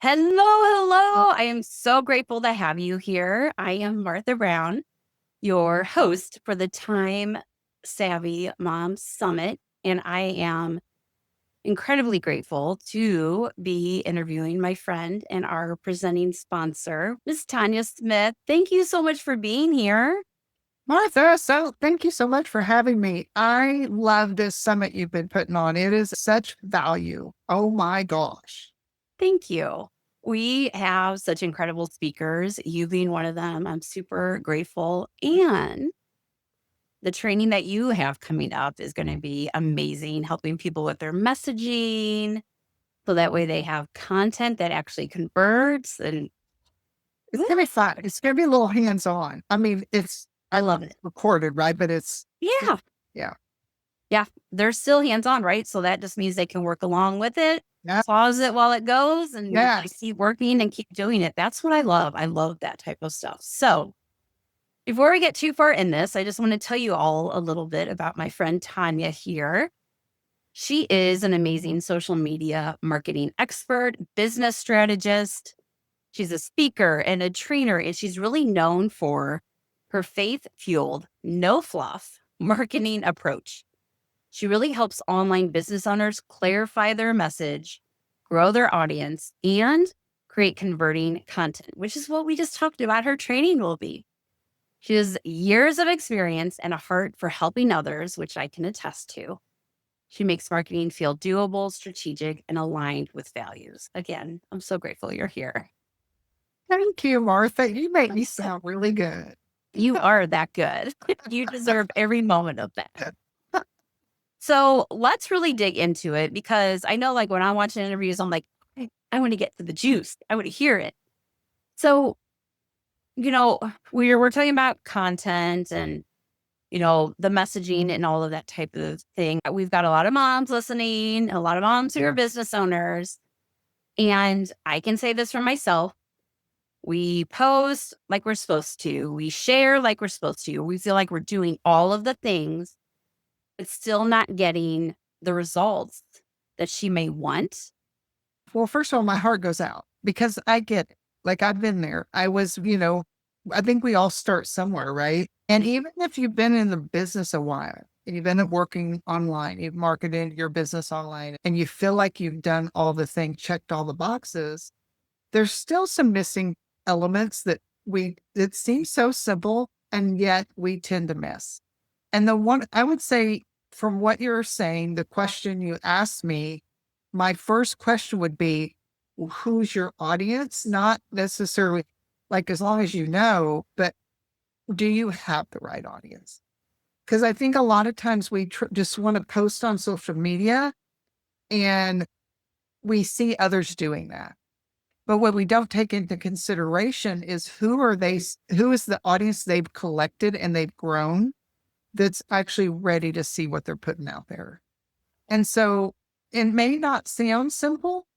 Hello, hello. I am so grateful to have you here. I am Martha Brown, your host for the Time Savvy Mom Summit, and I am incredibly grateful to be interviewing my friend and our presenting sponsor, Miss Tanya Smith. Thank you so much for being here. Martha, so thank you so much for having me. I love this summit you've been putting on. It is such value. Oh my gosh. Thank you. We have such incredible speakers, you being one of them. I'm super grateful. And the training that you have coming up is going to be amazing, helping people with their messaging. So that way they have content that actually converts. And It's gonna be fun. It's gonna be a little hands-on. I mean, I love it. recorded, right? But Yeah. yeah. Yeah. They're still hands on, right? So that just means they can work along with it, Yeah. pause it while it goes, and Yes. keep working and keep doing it. That's what I love. I love that type of stuff. So before we get too far in this, I just want to tell you all a little bit about my friend Tanya here. She is an amazing social media marketing expert, business strategist. She's a speaker and a trainer, and she's really known for her faith fueled, no fluff marketing approach. She really helps online business owners clarify their message, grow their audience, and create converting content, which is what we just talked about her training will be. She has years of experience and a heart for helping others, which I can attest to. She makes marketing feel doable, strategic, and aligned with values. Again, I'm so grateful you're here. Thank you, Martha. You make me sound really good. You are that good. You deserve every moment of that. So let's really dig into it because I know, like, when I watch interviews, I'm like, I want to get to the juice. I want to hear it. So, we're talking about content and the messaging and all of that type of thing. We've got a lot of moms listening, a lot of moms who are business owners. And I can say this for myself. We post like we're supposed to. We share like we're supposed to. We feel like we're doing all of the things, but still not getting the results that she may want. Well, first of all, my heart goes out because I get it. Like I've been there. I think we all start somewhere, right? And even if you've been in the business a while, and you've been working online, you've marketed your business online, and you feel like you've done all the things, checked all the boxes, there's still some missing elements that it seems so simple, and yet we tend to miss. And the one I would say, from what you're saying, the question you asked me, my first question would be, who's your audience? Not necessarily like as long as you know, but do you have the right audience? Because I think a lot of times we just want to post on social media and we see others doing that. But what we don't take into consideration is who is the audience they've collected and they've grown that's actually ready to see what they're putting out there. And so it may not sound simple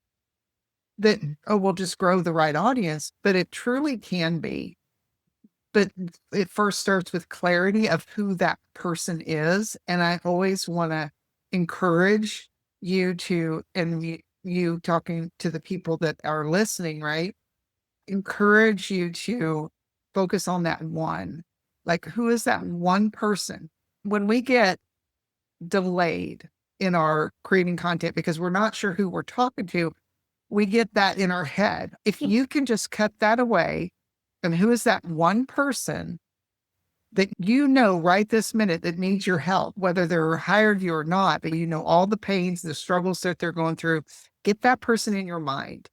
that, oh, we'll just grow the right audience, but it truly can be. But it first starts with clarity of who that person is. And I always want to encourage you you talking to the people that are listening, right? Encourage you to focus on that one. Like, who is that one person? When we get delayed in our creating content because we're not sure who we're talking to, we get that in our head. If you can just cut that away, and who is that one person that you know right this minute that needs your help, whether they're hired you or not, but you know all the pains, the struggles that they're going through, get that person in your mind.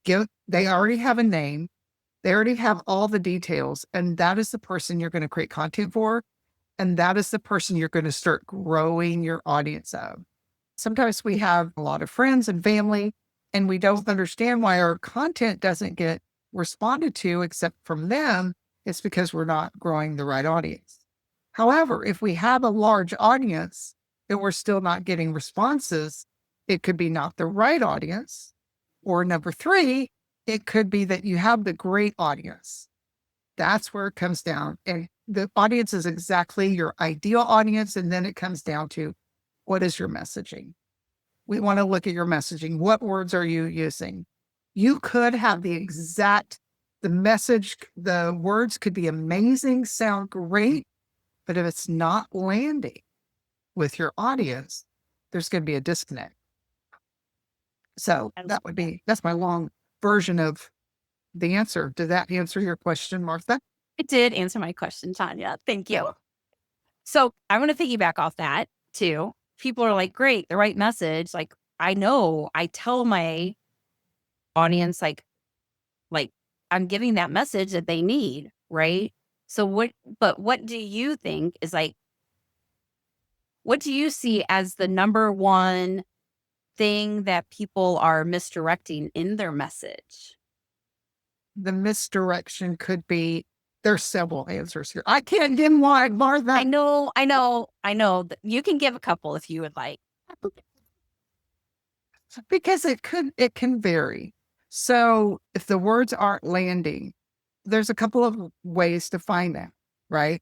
They already have a name. They already have all the details, and that is the person you're going to create content for. And that is the person you're going to start growing your audience of. Sometimes we have a lot of friends and family, and we don't understand why our content doesn't get responded to except from them. It's because we're not growing the right audience. However, if we have a large audience and we're still not getting responses, it could be not the right audience. Or number three, it could be that you have the great audience. That's where it comes down. And the audience is exactly your ideal audience. And then it comes down to, what is your messaging? We want to look at your messaging. What words are you using? You could have the message, the words could be amazing, sound great, but if it's not landing with your audience, there's going to be a disconnect. So I love that. that's my long version of the answer. Did that answer your question, Martha? It did answer my question, Tanya. Thank you. So I want to piggyback off that too. People are like, great, the right message. Like, I know I tell my audience, like I'm giving that message that they need, right? So but what do you think is like, what do you see as the number one thing that people are misdirecting in their message? The misdirection could be, there's several answers here. I can't give one, Martha. I know. You can give a couple if you would like. Because it can vary. So if the words aren't landing, there's a couple of ways to find that, right?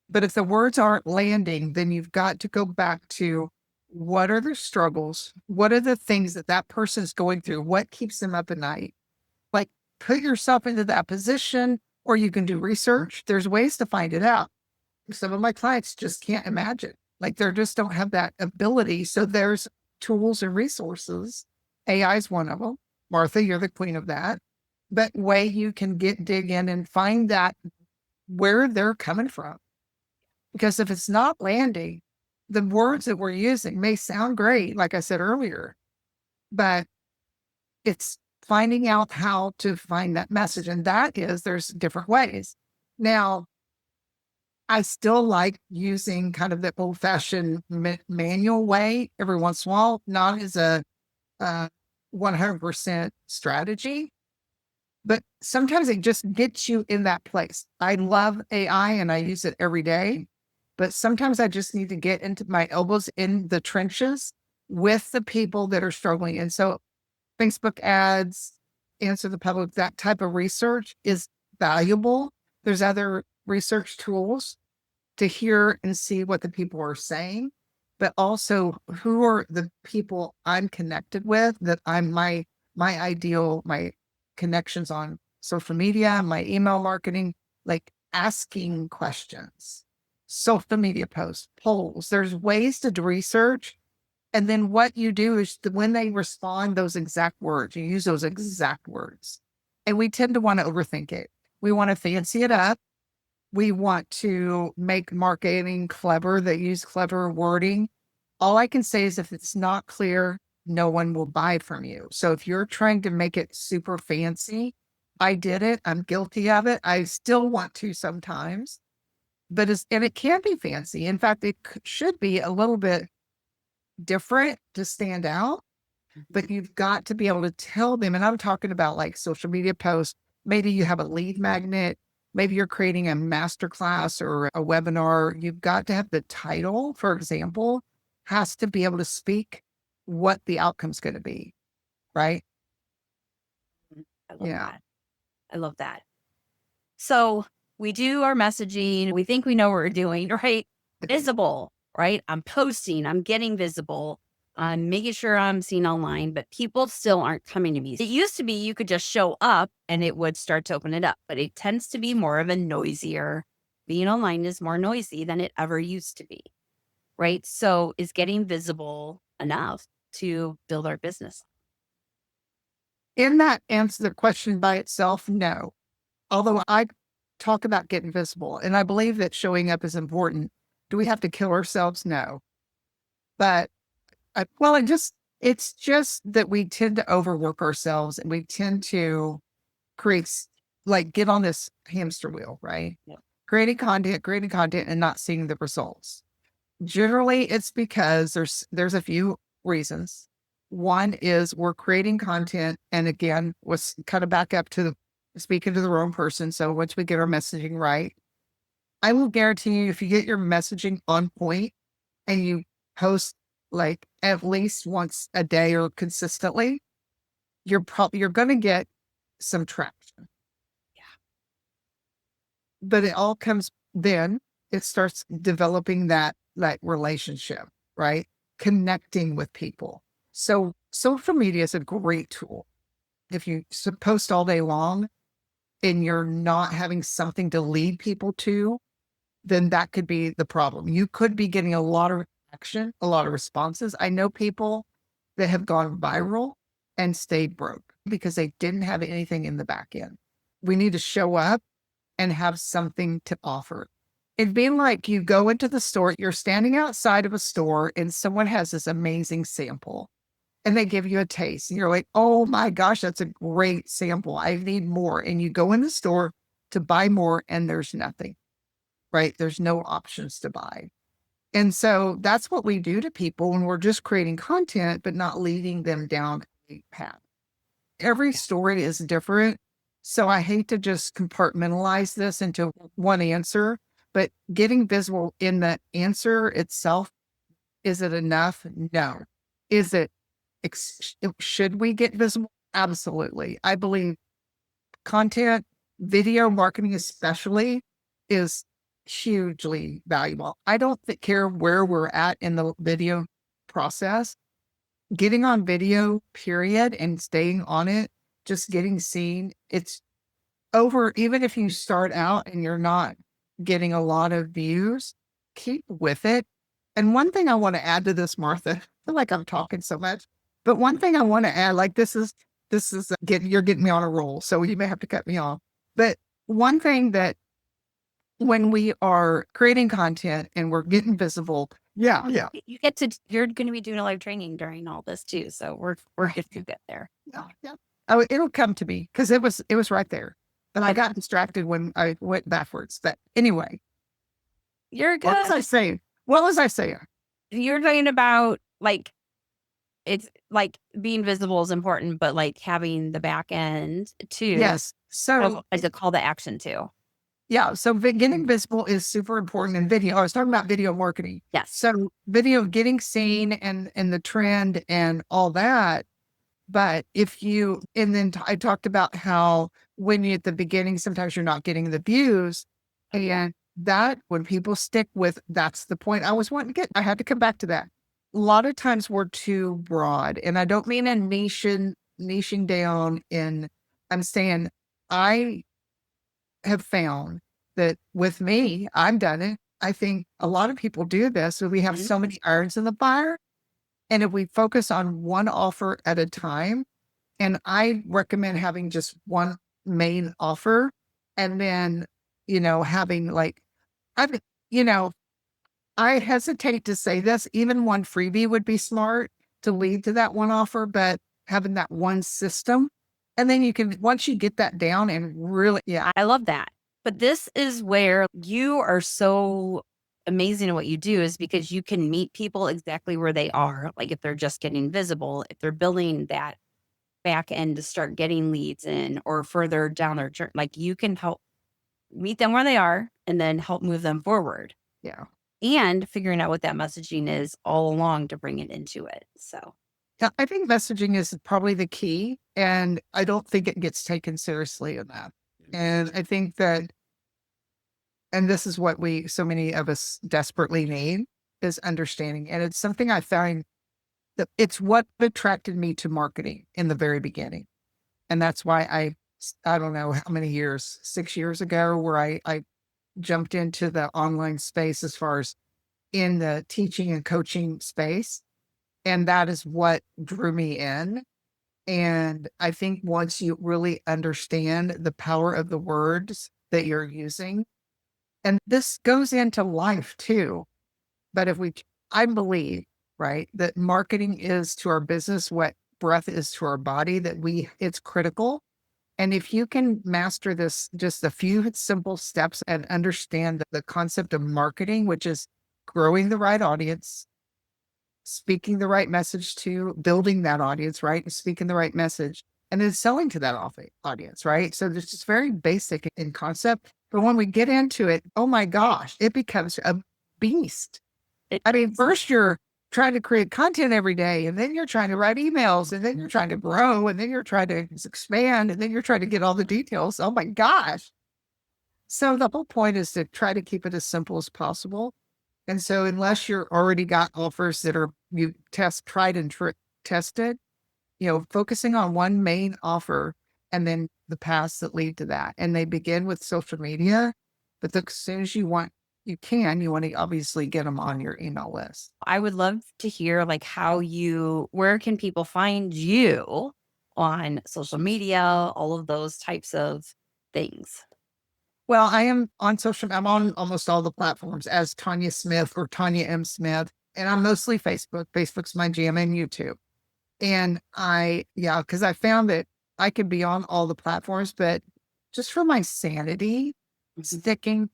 But if the words aren't landing, then you've got to go back to, what are the struggles? What are the things that that person's going through? What keeps them up at night? Like, put yourself into that position, or you can do research. There's ways to find it out. Some of my clients just can't imagine, like, they just don't have that ability. So there's tools and resources. AI is one of them. Martha, you're the queen of that. But way you can dig in and find that, where they're coming from. Because if it's not landing, the words that we're using may sound great, like I said earlier, but it's finding out how to find that message. And that is, there's different ways. Now, I still like using kind of the old fashioned manual way every once in a while, not as a 100% strategy, but sometimes it just gets you in that place. I love AI and I use it every day, but sometimes I just need to get into my elbows in the trenches with the people that are struggling. And so Facebook ads, answer the public, that type of research is valuable. There's other research tools to hear and see what the people are saying, but also who are the people I'm connected with, that I'm my ideal, my connections on social media, my email marketing, like asking questions, social media posts, polls. There's ways to do research. And then what you do is, when they respond, those exact words, you use those exact words. And we tend to want to overthink it. We want to fancy it up. We want to make marketing clever, that use clever wording. All I can say is, if it's not clear, no one will buy from you. So if you're trying to make it super fancy, I did it. I'm guilty of it. I still want to sometimes, but and it can be fancy. In fact, it should be a little bit different to stand out, but you've got to be able to tell them. And I'm talking about like social media posts. Maybe you have a lead magnet. Maybe you're creating a masterclass or a webinar. You've got to have the title, for example, has to be able to speak what the outcome's going to be. Right. I love Yeah. that. I love that. So we do our messaging. We think we know what we're doing, right? Visible, right? I'm posting, I'm getting visible. I'm making sure I'm seen online, but people still aren't coming to me. It used to be you could just show up and it would start to open it up, but it tends to be more of a noisier. Being online is more noisy than it ever used to be, right? So is getting visible enough to build our business? In that answer the question by itself, no. Although I talk about getting visible, and I believe that showing up is important. Do we have to kill ourselves? No. But well, it's just that we tend to overwork ourselves, and we tend to create, like, get on this hamster wheel, right? Yeah. Creating content and not seeing the results. Generally, it's because there's a few reasons. One is we're creating content, and again, let's kind of back up to speaking to the wrong person. So once we get our messaging right, I will guarantee you, if you get your messaging on point and you post like at least once a day or consistently, you're going to get some traction. Yeah. But it all comes then, it starts developing that relationship, right? Connecting with people. So social media is a great tool. if you post all day long and you're not having something to lead people to, then that could be the problem. You could be getting a lot of action, a lot of responses. I know people that have gone viral and stayed broke because they didn't have anything in the back end. We need to show up and have something to offer. It'd be like you go into the store, you're standing outside of a store and someone has this amazing sample and they give you a taste and you're like, oh my gosh, that's a great sample. I need more. And you go in the store to buy more and there's nothing, right? There's no options to buy. And so that's what we do to people when we're just creating content, but not leading them down a path. Every story is different. So I hate to just compartmentalize this into one answer, but getting visible in the answer itself, is it enough? No. Is it, should we get visible? Absolutely. I believe content, video marketing especially, is hugely valuable. I don't care where we're at in the video process. Getting on video, period, and staying on it, just getting seen, it's over. Even if you start out and you're not getting a lot of views, keep with it. And one thing I want to add to this, Martha, I feel like I'm talking so much, but one thing I want to add, like you're getting me on a roll, so you may have to cut me off. But one thing that when we are creating content and we're getting visible, yeah. You're going to be doing a live training during all this too. So we're good to get there. Yeah. Oh, it'll come to me because it was right there. But I got distracted when I went backwards. But anyway, You're good. what was I saying? What was I saying? You're talking about like, it's like being visible is important, but like having the back end too. Yes. So as a call to action too. yeah. So getting visible is super important in video. I was talking about video marketing. Yes. So video, getting seen and the trend and all that. But I talked about how when you at the beginning, sometimes you're not getting the views, and that when people stick with, that's the point I was wanting to get. I had to come back to that. A lot of times we're too broad, and I don't mean in niching down in, I'm saying I have found that with me, I've done it. I think a lot of people do this. So we have so many irons in the fire. And if we focus on one offer at a time, and I recommend having just one main offer and then, having like, I've, I hesitate to say this, even one freebie would be smart to lead to that one offer, but having that one system. And then once you get that down and really, yeah. I love that. But this is where you are so amazing at what you do, is because you can meet people exactly where they are. Like if they're just getting visible, if they're building that back end to start getting leads in or further down their journey, like you can help meet them where they are and then help move them forward. Yeah. And figuring out what that messaging is all along to bring it into it. So yeah, I think messaging is probably the key. And I don't think it gets taken seriously in that. And I think that, and this is what so many of us desperately need, is understanding. And it's something I found that it's what attracted me to marketing in the very beginning. And that's why I don't know how many years, 6 years ago, where I jumped into the online space as far as in the teaching and coaching space. And that is what drew me in. And I think once you really understand the power of the words that you're using, and this goes into life too. But I believe, right, that marketing is to our business what breath is to our body, it's critical. And if you can master this, just a few simple steps, and understand the concept of marketing, which is growing the right audience, speaking the right message to, building that audience, right? And speaking the right message, and then selling to that audience, right? So it's just very basic in concept. But when we get into it, oh my gosh, it becomes a beast. I mean, first you're trying to create content every day, and then you're trying to write emails, and then you're trying to grow, and then you're trying to expand, and then you're trying to get all the details. Oh my gosh. So the whole point is to try to keep it as simple as possible. And so unless you're already got offers that are tried and tested, focusing on one main offer and then the paths that lead to that. And they begin with social media, but as soon as you want to obviously get them on your email list. I would love to hear like where can people find you on social media, all of those types of things. Well, I'm on almost all the platforms as Tanya Smith or Tanya M. Smith, and I'm mostly Facebook. Facebook's my jam, and YouTube. And because I found that I could be on all the platforms, but just for my sanity,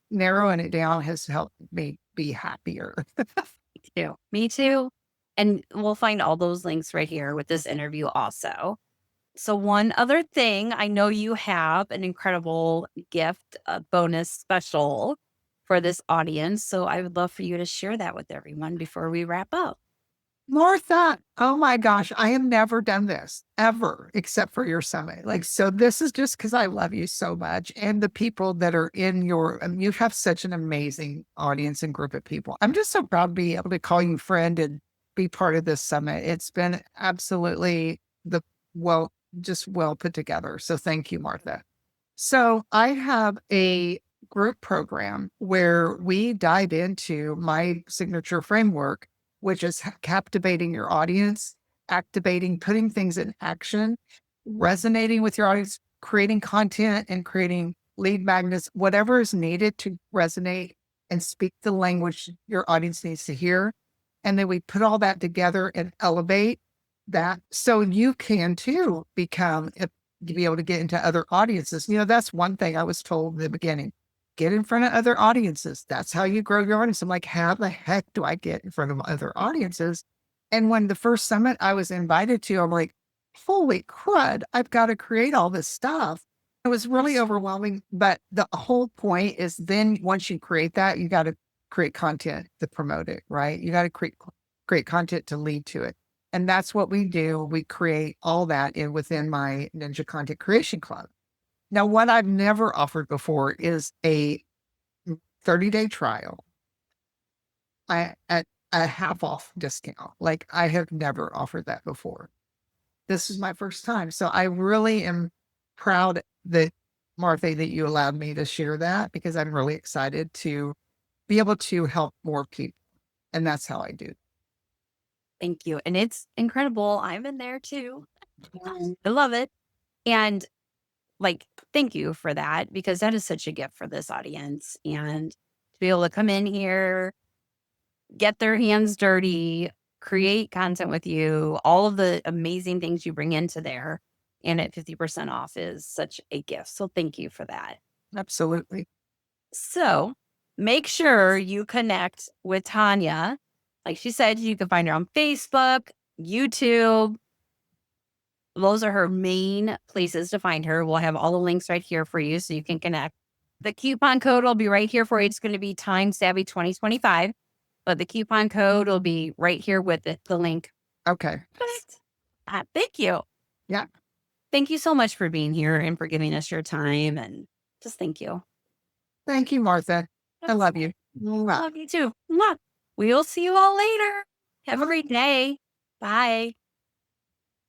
narrowing it down has helped me be happier. Me too. Me too. And we'll find all those links right here with this interview also. So, one other thing, I know you have an incredible gift, a bonus special for this audience. So, I would love for you to share that with everyone before we wrap up. Martha, oh my gosh, I have never done this ever except for your summit. Like, so this is just because I love you so much and the people that are in you have such an amazing audience and group of people. I'm just so proud to be able to call you friend and be part of this summit. It's been absolutely just well put together. So thank you, Martha. So I have a group program where we dive into my signature framework, which is captivating your audience, activating, putting things in action, resonating with your audience, creating content and creating lead magnets, whatever is needed to resonate and speak the language your audience needs to hear. And then we put all that together and elevate that so you can too be able to get into other audiences. That's one thing I was told in the beginning. Get in front of other audiences. That's how you grow your audience. I'm like, how the heck do I get in front of other audiences? And when the first summit I was invited to, I'm like, holy crud, I've got to create all this stuff. It was really overwhelming. But the whole point is then once you create that, you got to create content to promote it, right? You got to create content to lead to it. And that's what we do. We create all that within my Ninja Content Creation Club. Now, what I've never offered before is a 30-day trial at a half off discount. Like I have never offered that before. This is my first time. So I really am proud that Martha, that you allowed me to share that because I'm really excited to be able to help more people. And that's how I do. Thank you. And it's incredible. I'm in there too. I love it. And like, thank you for that because that is such a gift for this audience. And to be able to come in here, get their hands dirty, create content with you, all of the amazing things you bring into there, and at 50% off is such a gift. So thank you for that. Absolutely. So make sure you connect with Tanya. Like she said, you can find her on Facebook, YouTube. Those are her main places to find her. We'll have all the links right here for you so you can connect. The coupon code will be right here for you. It's going to be Time Savvy 2025, but the coupon code will be right here with the link. Okay. Thank you. Yeah. Thank you so much for being here and for giving us your time. And just thank you. Thank you, Martha. I love you. Love you too. We will see you all later. Have a great day. Bye.